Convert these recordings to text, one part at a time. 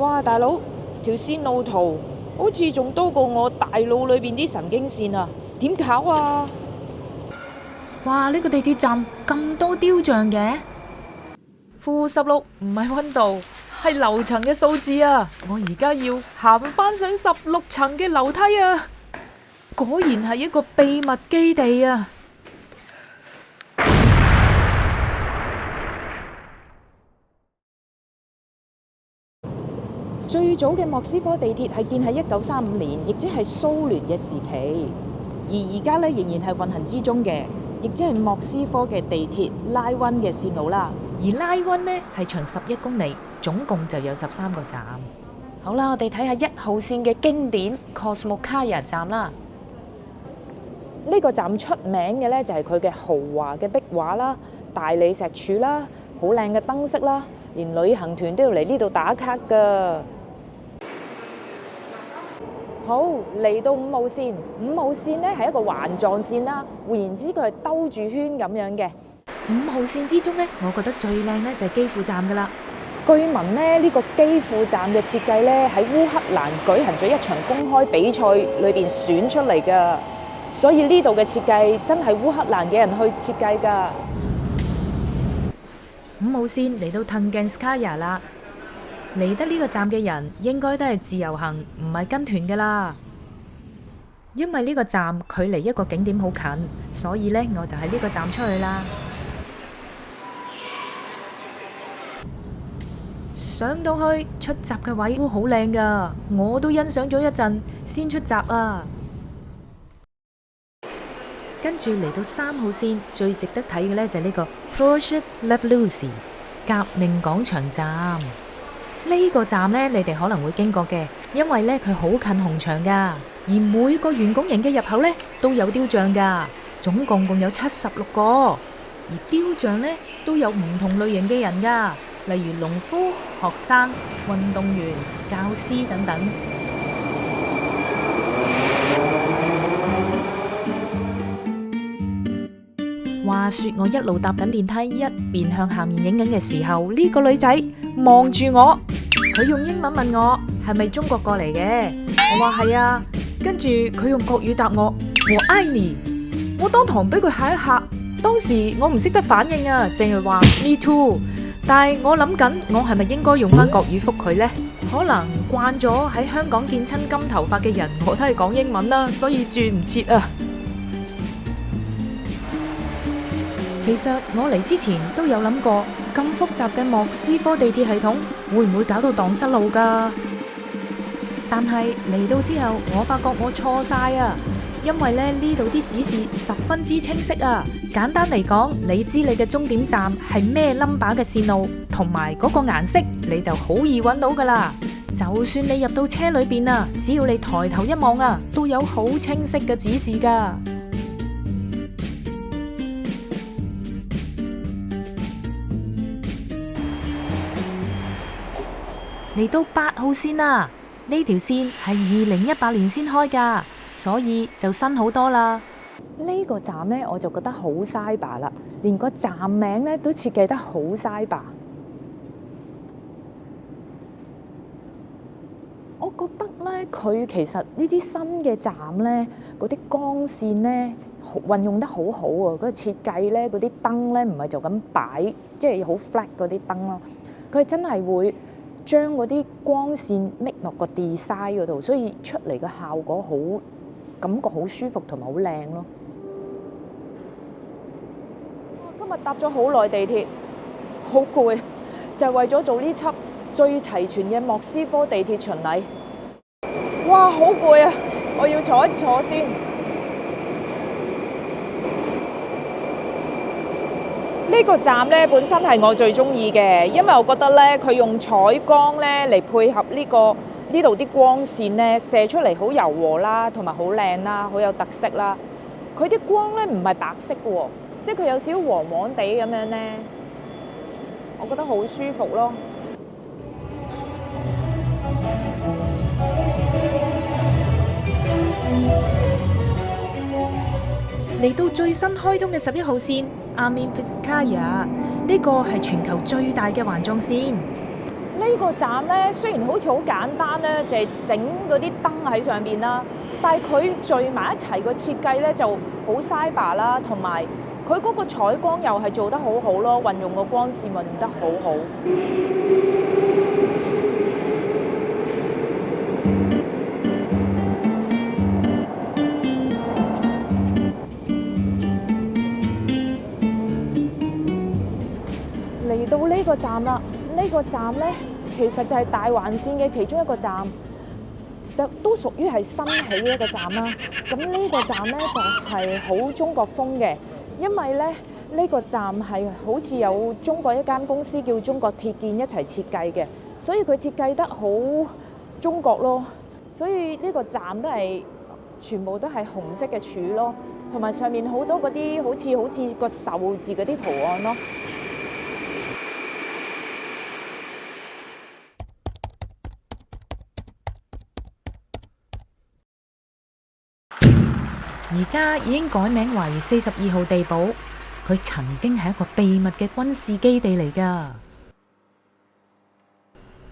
哇，大佬，條線路圖好似仲多過我大腦裏邊啲神經線啊！點搞啊？哇！呢個地鐵站咁多雕像嘅，-16唔係溫度，係樓層嘅數字啊！我而家要行翻上16層嘅樓梯啊！果然係一個秘密基地啊！最早嘅莫斯科地鐵係建喺1935年，亦即係蘇聯嘅時期，而家咧仍然係運行之中嘅，亦即係莫斯科嘅地鐵拉溫嘅線路啦。而拉溫呢係長11公里，總共就有13個站。好啦，我哋睇下1號線嘅經典 Kosmokaya 站啦。呢個站出名嘅咧就係佢嘅豪華嘅壁畫啦、大理石柱啦、好靚嘅燈飾啦，連旅行團都要嚟呢度打卡㗎。好，嚟到5號線，5號線咧係一個環狀線啦，換言之佢係兜住圈咁樣嘅。5號線之中呢，我覺得最靚呢就係基輔站㗎啦。據聞咧呢個基輔站嘅設計咧喺烏克蘭舉行咗一場公開比賽裏邊選出嚟㗎，所以呢度嘅設計真係烏克蘭嘅人去設計㗎。5號線嚟到 Tungenskaya 啦，嚟得呢個站嘅人應該都係自由行，唔係跟團㗎啦。因為呢個站距離一個景點好近，所以呢我就喺呢個站出去啦。上到去出閘嘅位都好靚㗎，我都欣賞咗一陣先出閘啊。跟住嚟到3號線，最值得睇嘅呢就係呢個 Ploshchad Revolution 革命廣場站。呢個站呢，你哋可能會經過嘅，因為呢佢好近紅場㗎，而每個圓拱形嘅入口呢都有雕像㗎，總共有76個，而雕像呢都有唔同類型嘅人㗎，例如農夫、學生、運動員、教師等等。話說我一路搭緊電梯，一邊向下面影緊嘅時候，呢個女仔望住我，佢用英文問我係咪中國過嚟嘅，我話係啊，跟住佢用國語答我愛你，我當堂俾佢嚇一嚇，當時我唔識得反應啊，淨係話 me too， 但係我諗緊我係咪應該用翻國語覆佢呢？可能慣咗喺香港見親金頭髮嘅人，我都係講英文啦，所以轉唔切啊。其實我嚟之前都有諗過，咁複雜嘅莫斯科地鐵系統會唔會搞到蕩失路㗎？但係嚟到之後，我發覺我錯晒啊！因為呢度啲指示十分之清晰啊！簡單嚟講，你知你嘅終點站係咩 number 嘅線路，同埋嗰個顏色，你就好易揾到㗎啦。就算你入到車裏邊啊，只要你抬頭一望啊，都有好清晰嘅指示㗎。嚟到8號線啦，呢條線係2018年先開㗎，所以就新好多啦。呢個站呢，我就覺得好cyber啦，連個站名呢都設計得好cyber。我覺得呢，佢其實呢啲新嘅站呢，嗰啲光線呢運用得好好啊！嗰個設計呢，嗰啲燈呢唔係就咁擺，即係好 flat 嗰啲燈咯，佢真係會將嗰啲光線搣落個 design 嗰度，所以出嚟嘅效果好，感覺好舒服同埋好靚咯。今日搭咗好耐地鐵，好攰，就係為咗做呢輯最齊全嘅莫斯科地鐵巡禮。哇，好攰啊！我要坐一坐先。呢個站咧本身係我最中意嘅，因為我覺得咧佢用採光咧嚟配合呢度啲光線咧射出嚟好柔和啦，同埋好靚啦，好有特色啦。佢啲光咧唔係白色嘅喎，即係佢有少少黃黃地咁樣咧，我覺得好舒服咯。嚟到最新開通嘅11號線 Arminskaya， 呢個係全球最大嘅環狀線。呢個站咧雖然好似好簡單咧，就係整嗰啲燈喺上邊啦，但係佢聚埋一齊個設計咧就好 cyber 啦，同埋佢嗰個採光又係做得好好咯，運用個光線運用得好好。嚟到呢個站啦，呢個站咧其實就係大環線嘅其中一個站，就都屬於係新起嘅一個站啦。咁呢個站咧就係好中國風嘅，因為咧呢個站係好似有中國一間公司叫中國鐵建一齊設計嘅，所以佢設計得好中國咯。所以呢個站都係全部都係紅色嘅柱咯，同埋上面好多嗰啲好似個壽字嗰啲圖案咯。而家已經改名為42號地堡，佢曾經係一個秘密嘅軍事基地嚟㗎。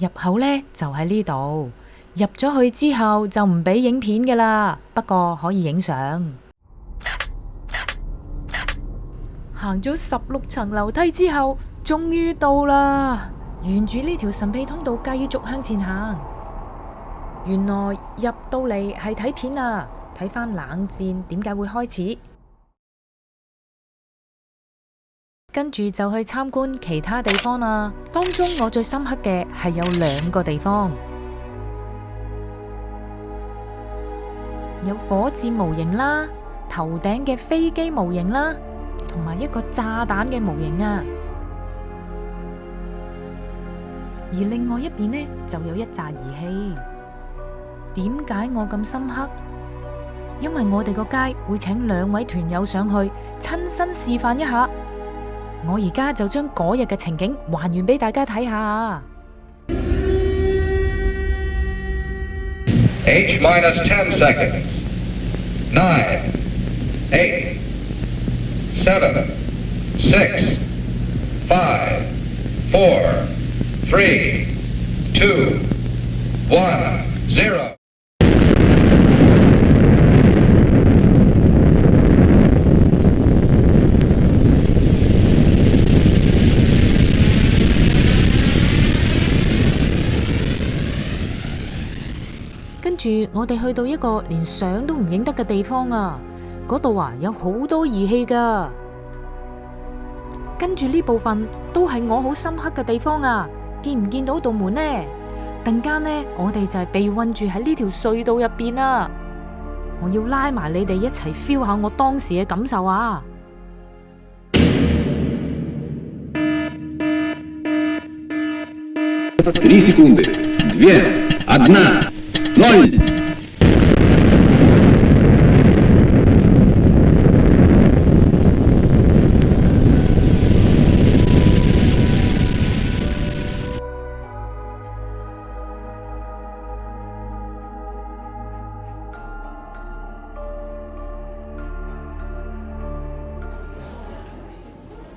入口呢就喺呢度，入咗去之後就唔俾影片㗎啦，不過可以影相。行咗16層樓梯之後，終於到啦！沿住呢條神秘通道繼續向前行。原來入到嚟係睇片啊！睇返冷戰點解會開始，跟住就去參觀其他地方啦。當中我最深刻嘅係有2個地方，有火箭模型啦、頭頂嘅飛機模型啦，同埋一個炸彈嘅模型啊。而另外一邊呢，就有一紮儀器。點解我咁深刻？因為我哋個街會請2位團友上去親身示範一下，我而家就將嗰日嘅情景還原俾大家睇下。H-10 seconds. 9, 8, 7, 6, 5, 4, 3, 2, 1, 0。跟住我哋去到一個連相都唔影得嘅地方啊！嗰度啊有好多儀器噶。跟住呢部分都係我好深刻嘅地方啊！見唔見到道門呢？突然間呢，我哋就係被困住喺呢條隧道入邊啊！我要拉埋你哋一齊 feel 下我當時嘅感受啊！3 секунды, 2, 1, 0。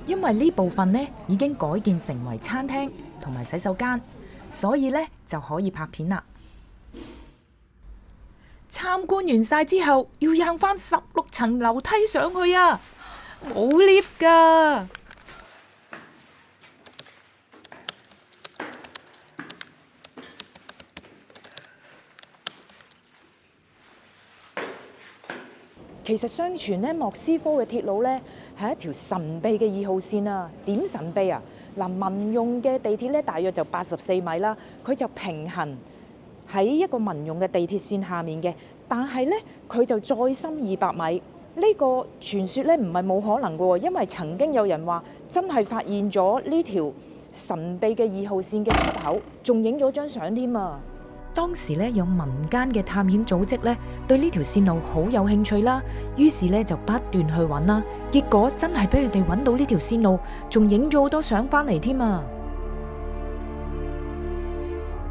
因為呢部分呢已經改建成為餐廳同埋洗手間，所以呢就可以拍片啦。參觀完晒之後，要行返16層樓梯上去啊！冇 lift 㗎。其實相傳咧，莫斯科嘅鐵路咧係一條神秘嘅2號線啊！點神秘啊？嗱，民用嘅地鐵咧大約就84米啦，佢就平行喺一個民用嘅地鐵線下面嘅，但係咧佢就再深200米。呢個傳說咧唔係冇可能嘅喎，因為曾經有人話真係發現咗呢條神秘嘅2號線嘅出口，仲影咗張相添啊！當時咧有民間嘅探險組織咧對呢條線路好有興趣啦，於是咧就不斷去揾啦，結果真係俾佢哋揾到呢條線路，仲影咗好多相翻嚟添啊！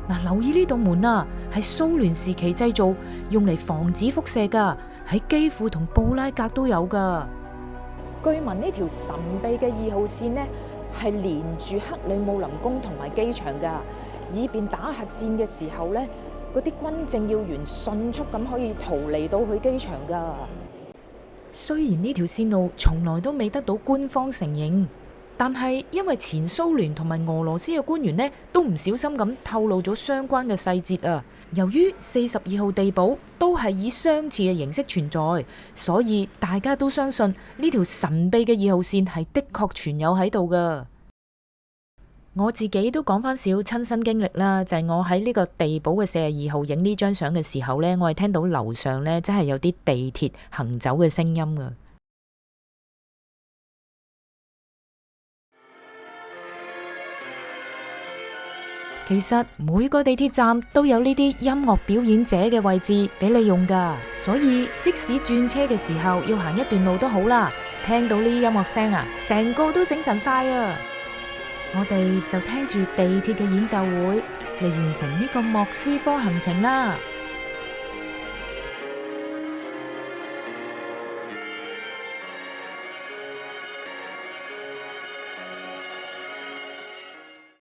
嗱，留意呢道門啊，係蘇聯時期製造，用嚟防止輻射噶，喺基輔同布拉格都有噶。據聞呢條神秘嘅2號線呢係連住克里姆林宮同埋機場噶。以便打核戰嘅時候咧，嗰啲軍政要員迅速咁可以逃離到去機場㗎。雖然呢條線路從來都未得到官方承認，但係因為前蘇聯同埋俄羅斯嘅官員呢都唔小心咁透露咗相關嘅細節啊。由於42號地堡都係以相似嘅形式存在，所以大家都相信呢條神秘嘅2號線係的確存有喺度㗎。我自己都講翻少親身經歷啦，就係我喺呢個地堡嘅42號影呢張相嘅時候呢，我係聽到樓上呢真係有啲地鐵行走嘅聲音㗎。其實每個地鐵站都有呢啲音樂表演者嘅位置俾你用㗎，所以即使轉車嘅時候要行一段路都好啦，聽到呢啲音樂聲啊，成個都醒神晒啊！我哋就聽住地鐵嘅演奏會嚟完成呢個莫斯科行程啦。